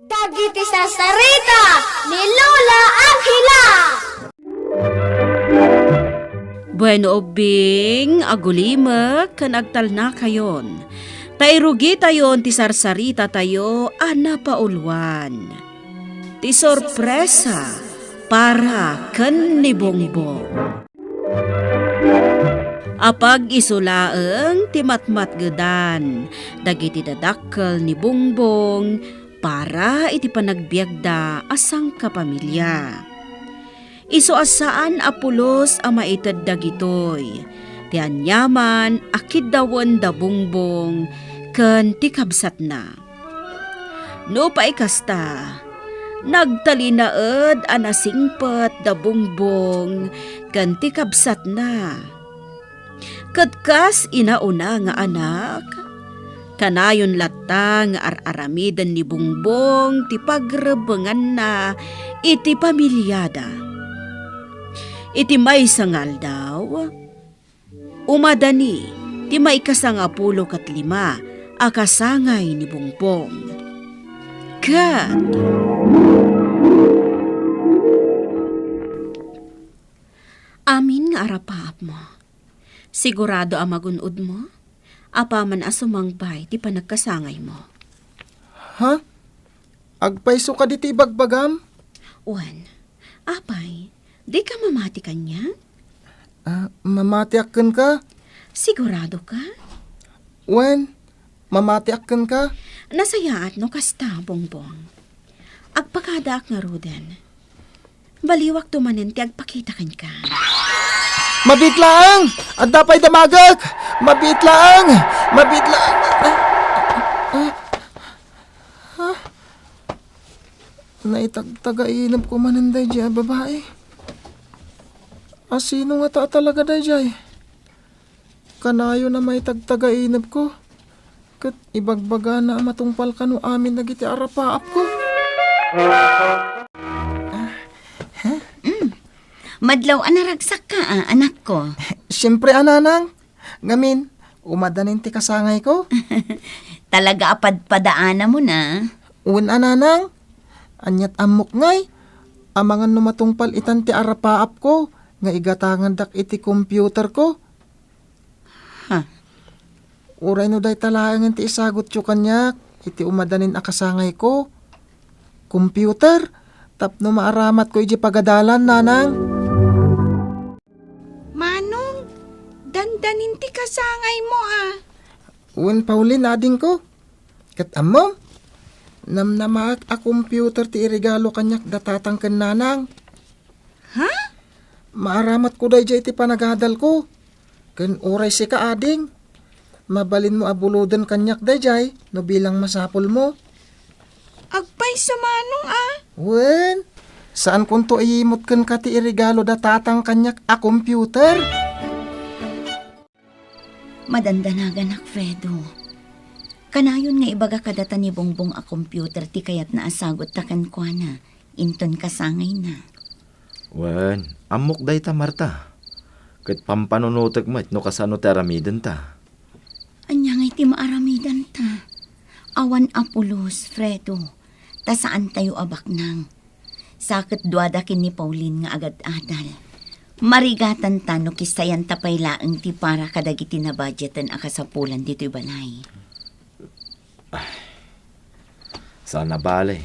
Dagiti sasarita ni Lola Angela. Bueno ubing, agulimek, kan agtal na kayon. Tairugi tayon ti sarsarita tayo, ana paulwan. Ti sorpresa para ken ni Bongbong. Apag isulaeng ti matmatgedan, dagiti dadakkel ni Bongbong, para iti panagbiagda asang kapamilya. Isu asaan apulos a maited dagitoy. Ti anyaman akid dawon da Bongbong ken ti kabsat na. No paikasta, nagtalinaed anasingpet da Bongbong ken ti kabsat na. Kadkas inauna nga anak, kanayon latta nga ar-aramiden ni Bongbong ti pagrebengan na iti pamilyada. Iti may sangal daw, umadani ti may kasangapulo kat 5 akasangay ni Bongbong. Kat! Amin nga arapaap mo. Sigurado ang magunod mo? Apaman asumangbay ti panagkasangay mo. Ha? Agpaiso ka diti bagbagam? Uwan, apay, di ka mamati kanya? Mamatiakken ka? Sigurado ka? Wen, mamatiakken ka? Nasayaat no kasta, Bongbong. Agpakadak nga Ruden. Baliwak tumanin ti agpakitakan ka. Mabitlaang! Adda pa'y damagak! Mabitlaang! Mabitlaang! Naitagtaga-inap ko mananday dya, babae. Sino nga talaga day dya? Kanayo na may tagtaga-inap ko. Kat ibagbaga na matungpal ka no amin nagiti arapaap ko. Madlaw anaragsak ka, anak ko. Siyempre, ananang. Ngamin, umadanin ti kasangay ko. Talaga apad-padaana mo na. Ananang. Anyat amok ngay. Amangan numatungpal itan ti arapaap ko. Nga igatangan dak iti computer ko. Ha? Uray no day talaangan ti isagot yung kanyak. Iti umadanin akasangay ko. Computer. Tapno maaramat ko iti pagadalan, nanang. Manong, dandanin ti kasangay mo Paulin, ading ko. Kat amom. Namnamak a computer ti irigalo kanyak datatang ken nanang. Ha? Maaramat ko day iti panagadal ko. Ken oray si ka ading. Mabalin mo abuludan kanyak day jay no bilang masapol mo. Agpay sumanong Wen, saan kunto iyimot ken ka ti irigalo datatang kanyak a computer? Madandanagan Fredo. Kanayon nga ibaga kadata ni Bongbong a computer ti kayat na asagot takan kwa na. Inton kasangay na. Wen, amok day ta Marta. Kat pampanunutek mo no kasano ti aramiden ta. Anya nga iti maaramidan ta. Awan apulos, Fredo. Ta saan tayo abaknang. Sakit duadakin ni Pauline nga agad-adal. Marigatan ta no kisayan tapay laeng ti para kadagiti na budgetan akasapulan dito'y balay. Sana balay.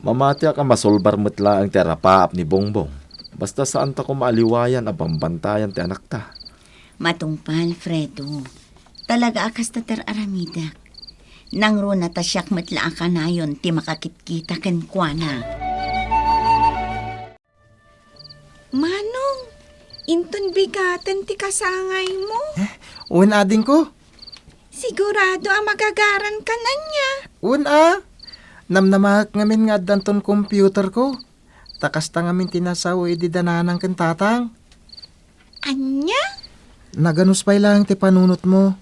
Mamati ka masolbar mutla ang terapaap ni Bongbong. Basta saan ta ko maaliwayan a bambantayan ti anak ta. Matungpal, Fredo. Talaga akas ta aramidak. Nang runa ta siyak matla ka na yon ti makakitkita ken kwa na. Manong, inton bigatan ti kasangay mo. Ading ko. Sigurado magagaran ka na niya. Namnamak ngamin nga danton computer ko. Takas ta ngamin tinasaw edi dananang ken tatang. Anya? Naganus pa'y lang ti panunot mo.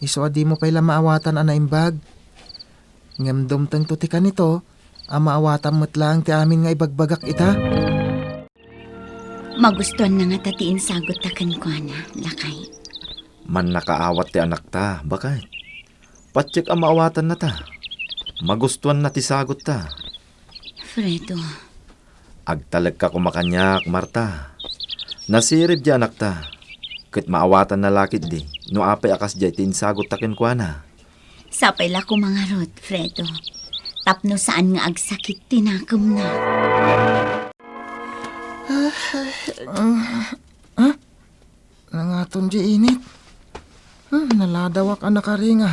Iso adi mo pa'y maawatan ana imbag. Ngamdom tang to ti kanito, maawatan mo't lang ti amin nga ibagbagak ita. Magustuhan na nga tatiin sagot takan ko na, lakay. Man nakaawat ti anak ta, bakit? Patsik ang maawatan na ta. Magustuhan na ti sagot ta. Fredo, Agtalag ka kumakanyak, Marta. Nasirib di anak ta. Kat maawatan na lakit di. No apay akas di tinsagot takin kwa na. sapay la ko mga rod, Fredo. Tapno saan nga agsakit tinakam na. Nangaton di init. Naladawak ang nakaringa.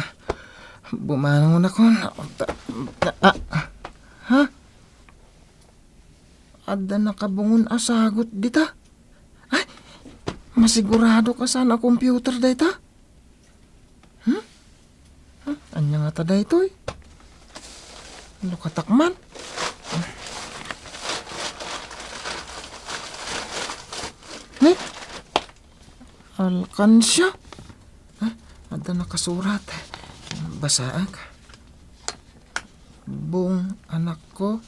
Bumangon ako. Ha? Ada nakabungon asagot dita. Ay, masigurado ka sana computer dita. Anya nga ta daytoy? Ano katakman? Ni? Alkansya? Ada nakasurat. Basaan ka. Bung anak ko,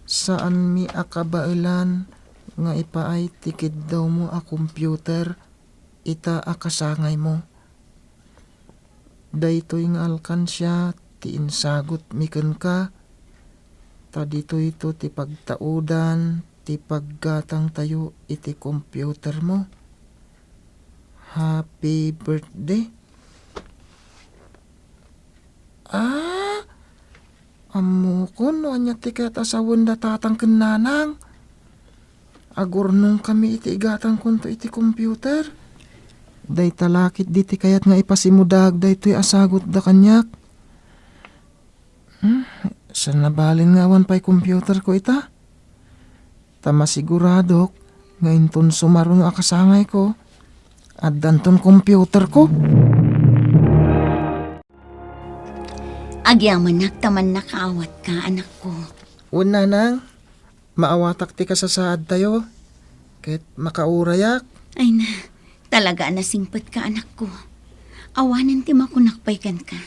saan mi akabailan nga ipaay tikid daw mo a computer, ita akasangay mo. Daytoy nga alkansya, ti insagot miken ka, ta ditoy ito ti pagtaudan, ti paggatang tayo iti computer mo. Happy birthday. Amo ko no anya ti ket asawon da tatang kenanang. Agurnong kami iti igatang kunto iti computer. Day talakit diti kayat nga ipasimudag daytoy asagot da kanyak. Saan nabalin nga awan pa'y computer ko ita? Tama siguradok nga inton sumaro nga akasangay ko. At danton computer ko. Agyaman naktaman nakaawat ka, anak ko. Una nang, maawatak ti kasasaad tayo. Kahit makaurayak. Ay na, talaga nasingpet ka, anak ko. Awanan ti makunakpay kan ka.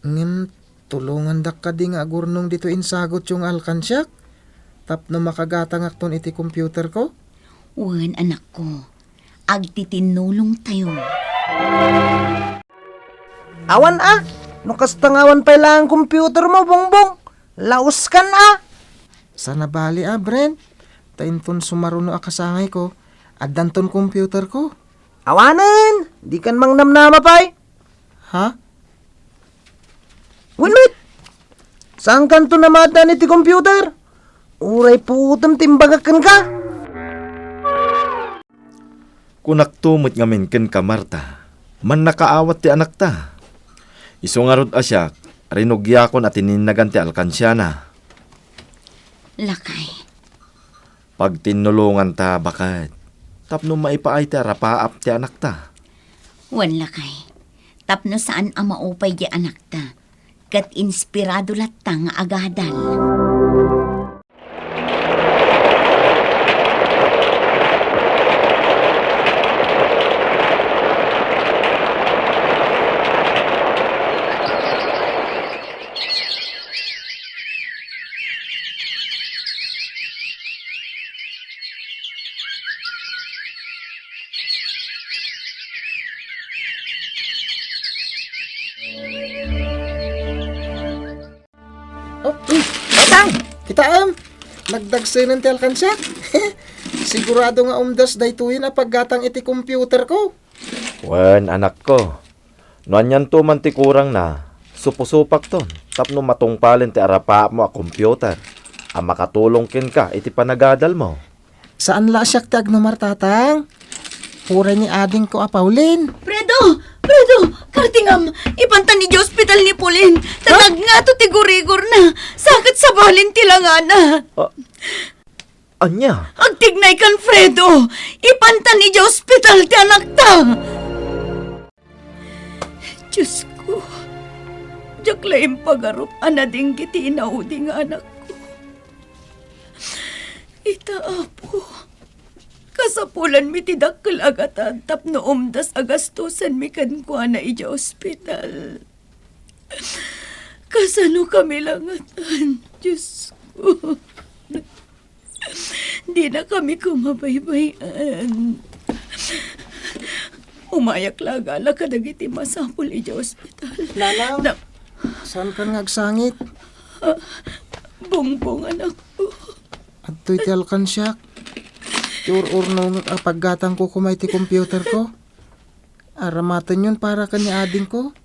Ngem, tulungan dak ka di nga agurnong dito insagot yung alkansyak. Tapno makagatang akton iti computer ko. Wan, anak ko. Agtitinulong tayo. Awan no kastangawan pa lang ang computer mo, Bongbong. Laos kan Sana bali Brent. Tainton sumaruno akasangay ko. At danton computer ko. Awanan, di kan mang namnama pa'y. Ha? Wait. Saan kan to namada ni ti computer? Uray putom timbagakan ka. Kunak tumot ngamin ken ka, Marta. Man nakaawat ti anak ta. Isungarod asyak, rinugyakon at tininagan ti alkansya na. Lakay. Pag tinulungan ta bakit, tapno maipaay ti arapaap ti anak ta. Wan, lakay. Tapno saan ang maupay di anak ta. Kat inspirado latta nga agadal. Batang! Kita nagdagsay ng ti alkansyak. Sigurado nga umdas daytoy na paggatang iti computer ko. Wen, anak ko. Noan yan to man ti kurang na. Supusupak ton. Tapno matungpalin ti arapaap mo a computer. Ang makatulong kin ka iti panagadal mo. Saan la siyak ti agnomar tatang? Pura ni ading ko Paulin. Fredo! Kartingam! Ipantan ni hospital ni Pauline. Tanag nga to tigurigor na. Sakit sa balin tilangana. Anya? Agtignay kan Fredo. Ipantan ni hospital ti anak ta. Diyos ko. Diyaklaim pagarup anading kiti inauding anak ko. Itaapo. Kasapulan mi tidak kalagatan tapno umdas agastusan mi kan kwa na ija ospital. Kasano kami langatan, Diyos ko. Di na kami kumabaybayan. Umayak lagala kadagiti masapul ija ospital. Nanang, Saan ka ngagsangit? Bongbong, anak ko. At to'y ti alkansyak. Ti ur-urno nga paggatang ko kumay ti computer ko. Aramatan yun para ka ni ading ko.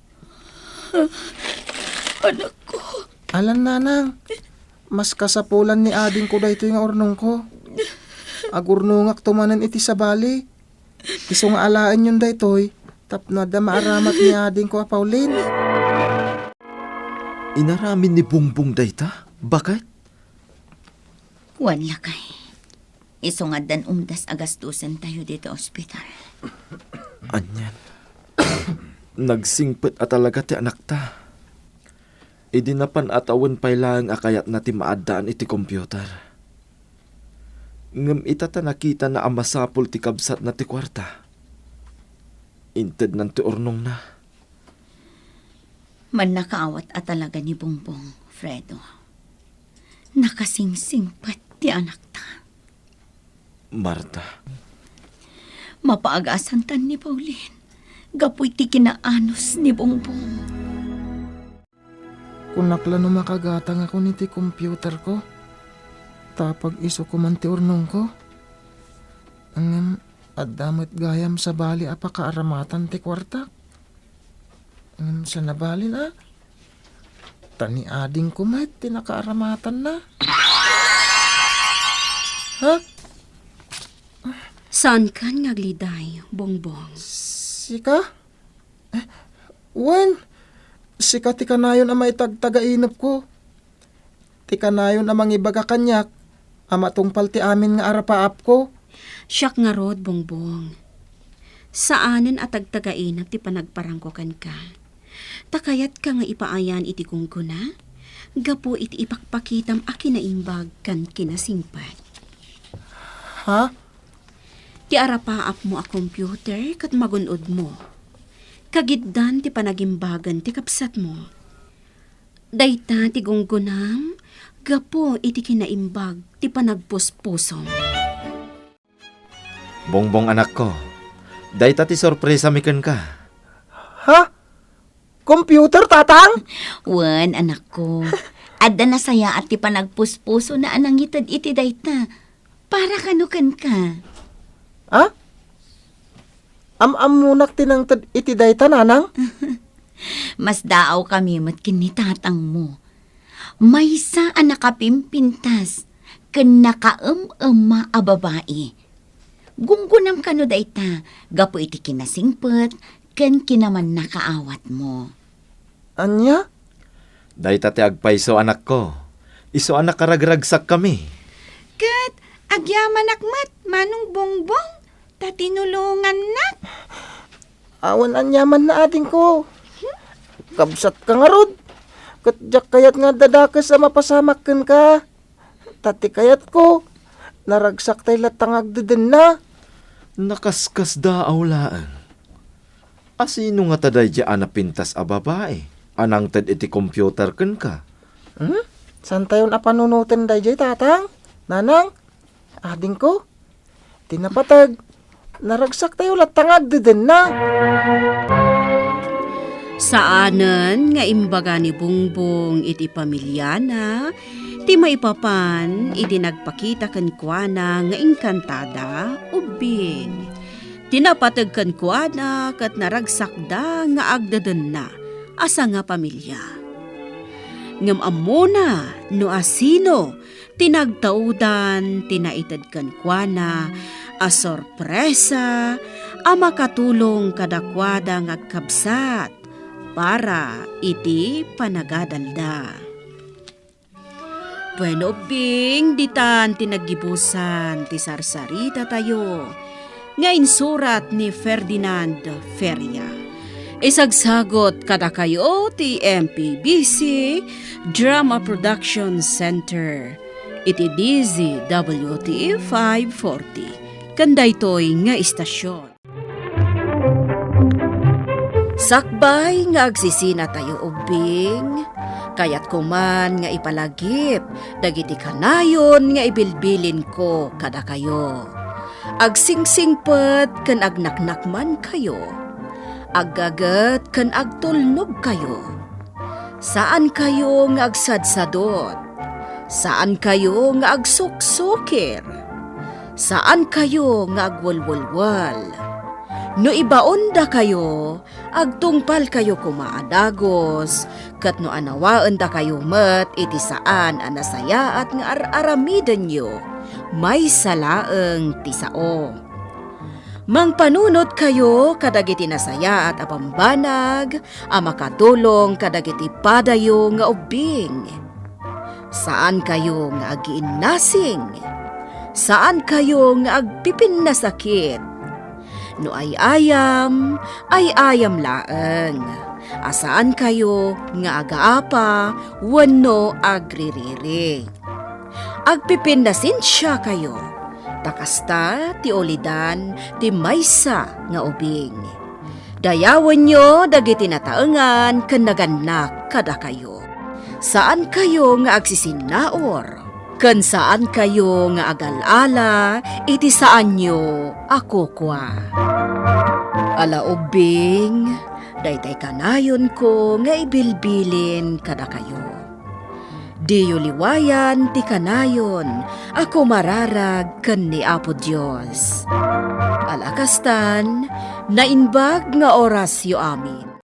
Anak ko. Alan nanang, mas kasapulan ni ading ko dahito yung urnong ko. Agurnungak tumanan iti sa bali. Tiso nga alaan yun dahitoy, tapno da maaramat ni ading ko a Pauline. Inaramin ni Bongbong dayta? Bakit? Wan lakay. Isungad dan umdas agastusan tayo dito ospital. Anyan. Nagsingpet at talaga ti anak ta. Idinapan atawan pay lang akayat na ti maadaan iti computer. Ngam itata nakita na amasapol ti kabsat na ti kwarta. Inted nan ti urnong na. Man nakaawat at talaga ni Bongbong, Fredo. Nakasingsing ti anak ta. Marta. Mapaagasan tan ni Pauline. Gapoy ti kinaanos ni Bongbong. Kunakla no makagatang ako ni ti computer ko. Tapag iso ko man ti urnong ko. Angam, at damot gayam sa bali apakaaramatan ti kwarta. Angam sa nabali na. Tani ading kumat, tinakaaramatan na. Ha? Saan ka ngagliday, Bongbong? Sika? Wen? Sika ti kanayon ang maitagtagainap ko. Ti kanayon ang mangibaga kanyak. Ama tungpal ti amin nga arapaap ko. Siyak nga rod, Bongbong. Saanen at agtagainap ti panagparangkokan ka. Takayat ka nga ipaayan iti kungkuna. Gapo iti ipakpakitam a kinaimbag kan kinasingpat. Ha? Ti arapaap mo a computer kat magunod mo. Kagiddan ti panagimbagan ti kapsat mo. Dayta ti gunggunam, gapo iti kinaimbag ti panagpuspusom. Bongbong anak ko. Dayta ti sorpresa miken ka. Ha? Computer, tatang? Wan, anak ko. Adda na saya at ti panagpuspuso na anang itad iti dayta. Para kanukan ka. Ha? Amunak tinangtad iti dayta, nanang? Mas daaw kami matkin ni tatang mo. Maysa ang nakapimpintas, ken nakaem-ema a babae. Gunggunam kano dayta, gapo iti kinasingpet, ken kinaman nakaawat mo. Anya? Dayta ti agpaiso anak ko. Iso anak karagragsak kami. Kat, agyaman akmat, manong Bongbong, tatinulungan na. Awan anyaman na ating ko. Kabsat ka nga rod. Katjak kayat nga dadakas sa mapasamakken ka. Tati kayat ko. Naragsak tay latangag deden na. Nakaskas da awlaan. Asino nga taday dyan na pintas a babae? Anang tad iti computer ken ka? San tayo na panunutin day jay, tatang? Nanang? Ading ko? Tinapatag. Naragsak tayo latangag deden na. Saanen nga imbaga ni Bongbong iti pamilyana, ti maipapan iti nagpakita ken kuana nga engkantada ubing. Tinapateg ken kuana ket naragsak da nga agdeden na asa nga pamilya. Ngem ammona no asino tinagtaudan tinaited ken kuana a sorpresa a makatulong kadakwada nga agkabsat para iti panagadalda. Bueno bing ditan tinagibusan ti sarsarita tayo nga insurat ni Ferdinand Feria. Isagsagot kada kayo ti MPBC Drama Production Center. Iti DZWT 540. Kanday toy nga istasyon. Sakbay nga agsisina tayo ubing, kayat kuman nga ipalagip, dagiti kanayon nga ibilbilin ko kada kayo. Agsingsingpet ken agnaknakman kayo, aggaget ken agtulnog kayo. Saan kayo nga agsadsadot? Saan kayo nga agsuksukir? Saan kayo nga agwalwalwal? No ibaon da kayo, agtungpal kayo kumaadagos, kat no anawaan da kayo met, iti saan anasaya at nga aramidan nyo, may salaeng tisao. Mangpanunot kayo kadagiti nasaya at apambanag, makatulong kadagiti padayo nga ubing. Saan kayo nga agiinnasing? Saan kayo nga agpipin na sakit? No ay ayam laeng. Asaan kayo nga agaapa, wano agririri. Agpipin na sinsya kayo. Takasta ti olidan ti maysa nga ubing. Dayawan nyo dagiti nataengan ken naganak kada kayo. Saan kayo nga agsisinaor? Ken saan kayo nga agalala, iti saan nyo ako kwa. Ala ubing, daytay kanayon ko nga ibilbilin kada kayo. Diyo liwayan ti kanayon, ako mararag ken ni Apo Dios. Alakastan, nainbag nga oras yo amin.